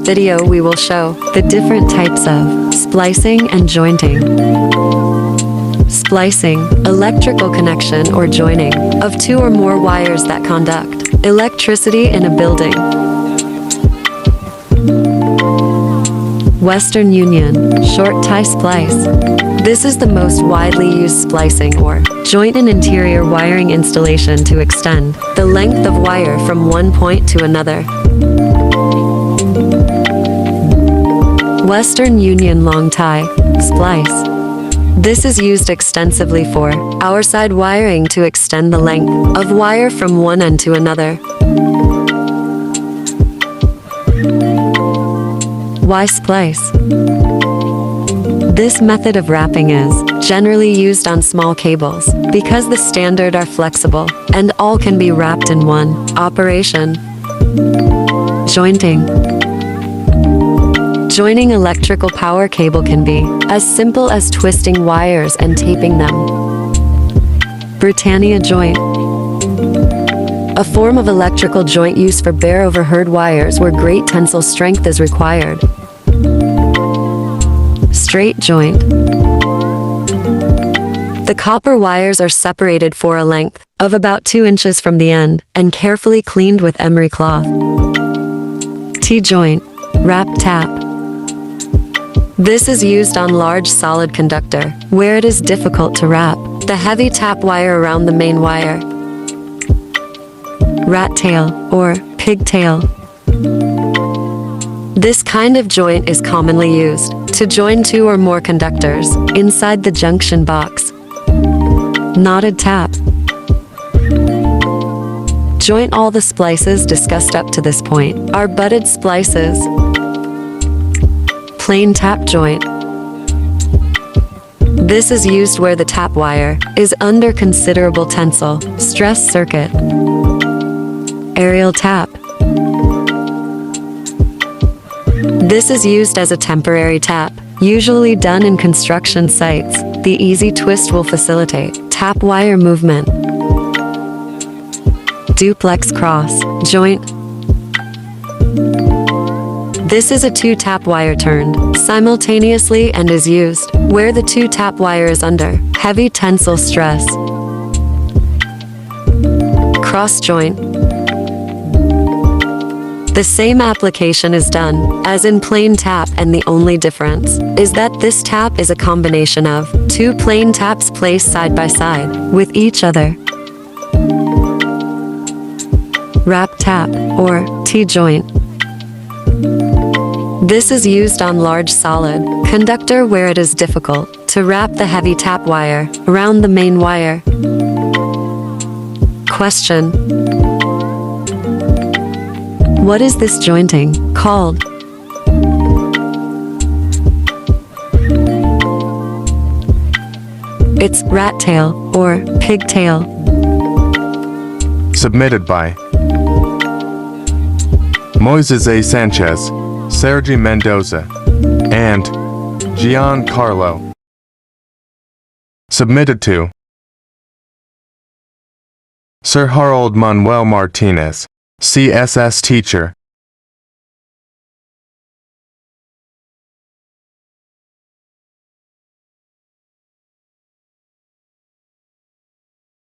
video we will show the different types of splicing and jointing. Splicing, electrical connection or joining of two or more wires that conduct electricity in a building. Western Union, short tie splice. This is the most widely used splicing or joint in interior wiring installation to extend the length of wire from one point to another. Western Union long tie splice. This is used extensively for outside wiring to extend the length of wire from one end to another. Why splice? This method of wrapping is generally used on small cables because the standard are flexible and all can be wrapped in one operation. Jointing. Joining electrical power cable can be as simple as twisting wires and taping them. Britannia joint. A form of electrical joint used for bare overhead wires where great tensile strength is required. Straight joint. The copper wires are separated for a length of about 2 inches from the end and carefully cleaned with emery cloth. T-joint, wrap tap. This is used on large solid conductor where it is difficult to wrap the heavy tap wire around the main wire. Rat tail or pigtail. This kind of joint is commonly used to join two or more conductors inside the junction box. Knotted tap. Joint. All the splices discussed up to this point are butted splices. Plain tap joint. This is used where the tap wire is under considerable tensile stress circuit. Aerial tap. This is used as a temporary tap, usually done in construction sites. The easy twist will facilitate tap wire movement. Duplex cross joint. This is a two tap wire turned simultaneously and is used where the two tap wire is under heavy tensile stress. Cross joint. The same application is done as in plain tap, and the only difference is that this tap is a combination of two plain taps placed side by side with each other. Wrap tap or T-joint. This is used on large solid conductor where it is difficult to wrap the heavy tap wire around the main wire. Question: what is this jointing called? It's rat tail or pigtail. Submitted by Moises A. Sanchez, Sergi Mendoza, and Giancarlo. Submitted to Sir Harold Manuel Martinez, CSS teacher,